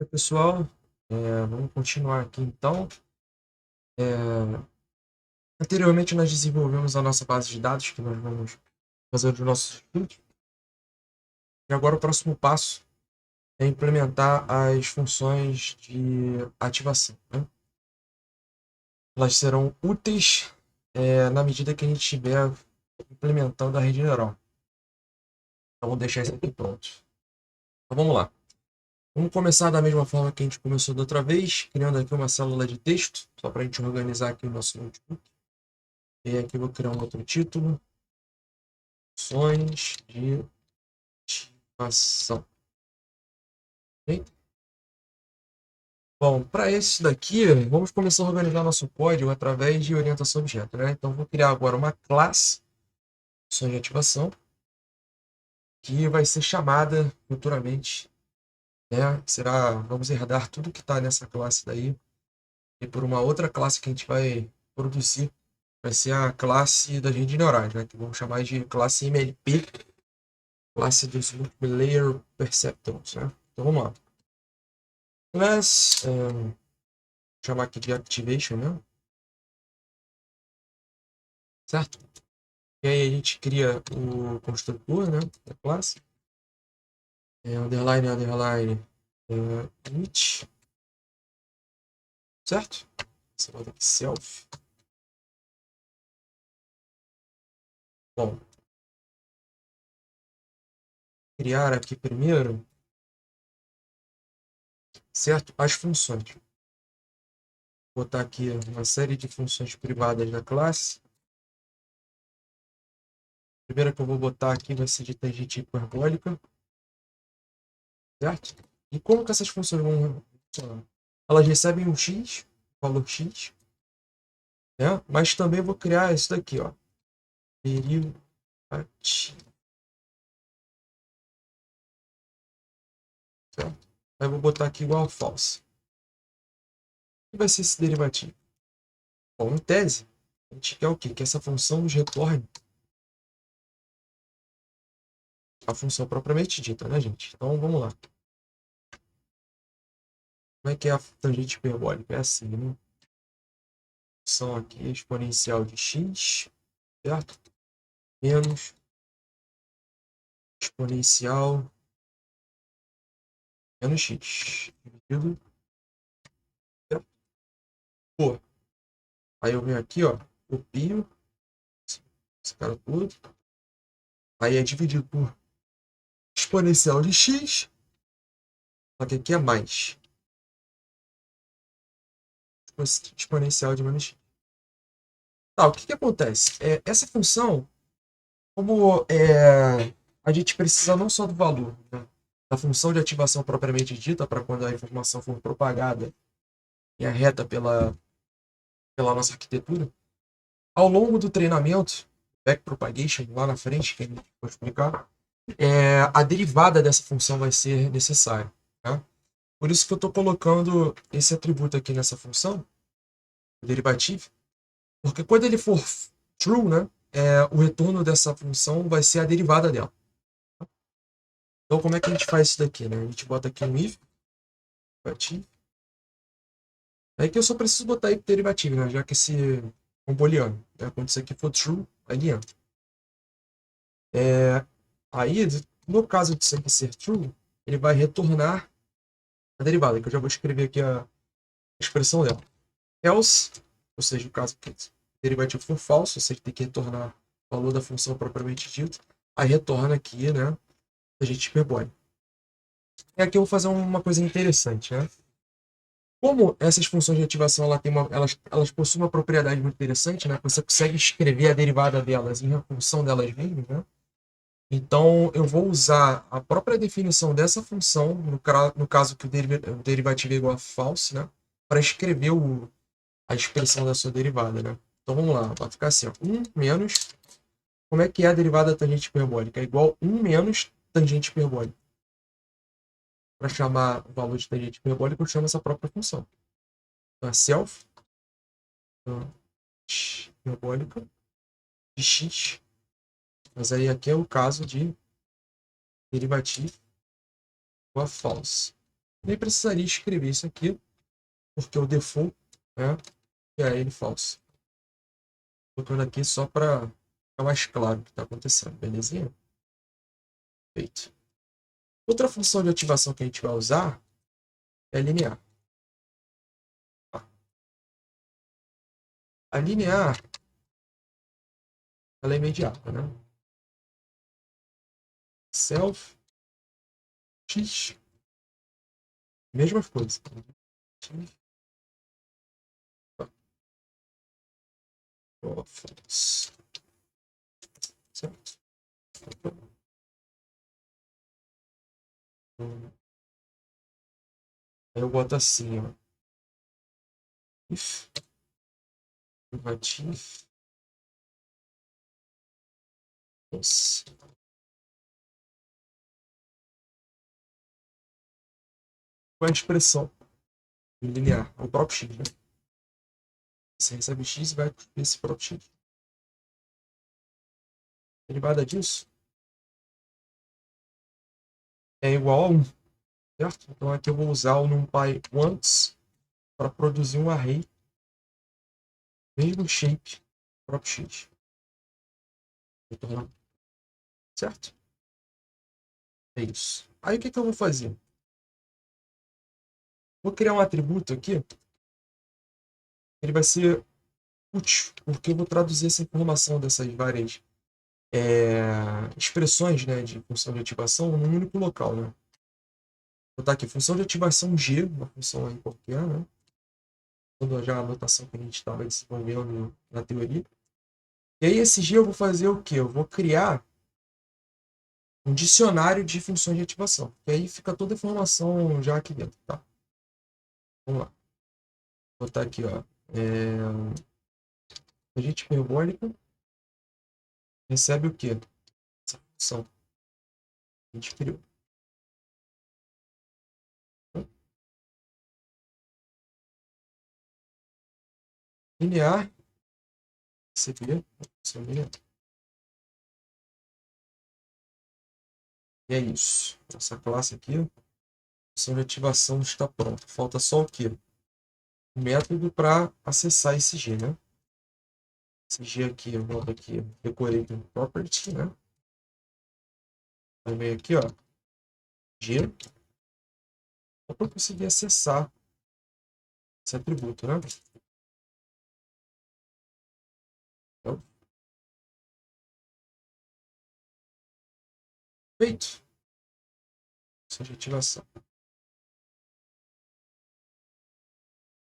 Oi, pessoal, vamos continuar aqui então. É, Anteriormente nós desenvolvemos a nossa base de dados que nós vamos fazer os nossos estudos. E agora o próximo passo é implementar as funções de ativação, né? Elas serão úteis na medida que a gente estiver implementando a rede neural. Então vou deixar isso aqui pronto. Então vamos lá. Vamos começar da mesma forma que a gente começou da outra vez, criando aqui uma célula de texto, só para a gente organizar aqui o nosso notebook. E aqui eu vou criar um outro título. Funções de ativação. Ok? Bom, para esse daqui, vamos começar a organizar nosso código através de orientação objeto, né? Então, vou criar agora uma classe, função de ativação, que vai ser chamada futuramente, né? Vamos herdar tudo que está nessa classe daí, e por uma outra classe que a gente vai produzir, vai ser a classe das redes neurais, né? Que vamos chamar de classe MLP, classe dos Multilayer Perceptrons, né? Então, vamos lá. Class, chamar aqui de Activation, né? Certo? E aí a gente cria o construtor, né, da classe. Underline, underline, init, certo? Você bota aqui self. Bom, criar aqui primeiro, certo? As funções. Vou botar aqui uma série de funções privadas da classe. A primeira que eu vou botar aqui vai ser de tangente hiperbólica, certo? E como que essas funções vão funcionar? Elas recebem um x, valor x, né? Mas também vou criar isso daqui, ó. Derivativo. Certo? Aí eu vou botar aqui igual a false. O que vai ser esse derivativo? Bom, em tese, a gente quer o quê? Que essa função nos retorne a função propriamente dita, né, gente? Então, vamos lá. Como é que é a tangente hiperbólica? É assim, né? Função aqui exponencial de x, certo? Menos exponencial menos x, dividido, certo? Pô, aí eu venho aqui, ó, copio esse cara todo, aí é dividido por exponencial de x, só que aqui é mais exponencial de menos x. Tá, o que que acontece? Essa função, como a gente precisa não só do valor, né, da função de ativação propriamente dita, para quando a informação for propagada em a reta pela nossa arquitetura, ao longo do treinamento, backpropagation, lá na frente, que a gente vai explicar, a derivada dessa função vai ser necessária. Tá? Por isso que eu estou colocando esse atributo aqui nessa função, o derivativo, porque quando ele for true, né, o retorno dessa função vai ser a derivada dela. Então, como é que a gente faz isso daqui? Né? A gente bota aqui um if, derivativo. Aí que eu só preciso botar aí derivativo, né? Já que esse é um booleano. Né? Quando isso aqui for true, aí ele entra. Aí, no caso disso aqui ser true, ele vai retornar a derivada, que eu já vou escrever aqui a expressão dela. Else, ou seja, o caso que o derivativo for falso, ou seja, tem que retornar o valor da função propriamente dito, aí retorna aqui, né, a gente hiperbólica. E aqui eu vou fazer uma coisa interessante, né? Como essas funções de ativação elas possuem uma propriedade muito interessante, né? Você consegue escrever a derivada delas em função delas mesmas, né? Então, eu vou usar a própria definição dessa função, no caso que o derivativo é igual a false, né? Para escrever a expressão da sua derivada, né? Então, vamos lá. Vai ficar assim, ó. 1 menos... Como é que é a derivada da tangente hiperbólica? É igual a 1 menos tangente hiperbólica. Para chamar o valor de tangente hiperbólica, eu chamo essa própria função. Então, é self hiperbólica de x. Mas aí aqui é o caso de derivativo igual a false. Nem precisaria escrever isso aqui, porque o default, né, é ele falso. Botando aqui só para ficar mais claro o que está acontecendo, belezinha? Feito. Outra função de ativação que a gente vai usar é linear. A linear, ela é imediata, né? Self, x, mesma coisa. False. Certo? Aí eu boto assim, ó. If, if, false. Com a expressão linear, o próprio x, né? Você recebe x e vai para esse próprio x. Derivada disso é igual a 1, certo? Então aqui eu vou usar o numpy once para produzir um array, mesmo shape, próprio x. Certo? É isso. Aí o que eu vou fazer? Vou criar um atributo aqui. Ele vai ser útil, porque eu vou traduzir essa informação dessas várias expressões, né, de função de ativação num único local, né? Vou botar aqui função de ativação G, uma função aí qualquer, né? Toda já a anotação que a gente estava desenvolvendo na teoria. E aí esse G eu vou fazer o quê? Eu vou criar um dicionário de funções de ativação. E aí fica toda a informação já aqui dentro, tá? Vamos lá. Vou botar aqui, ó. Agente hiperbólica recebe o quê? Essa função que a gente criou. Linear, receber, função linear. E é isso. Essa classe aqui, função de ativação está pronta. Falta só o quê? O método para acessar esse G, né? Esse G aqui, eu volto aqui, decorei com property, né? Aí vem aqui, ó, G, para conseguir acessar esse atributo, né? Então, feito. Função de ativação.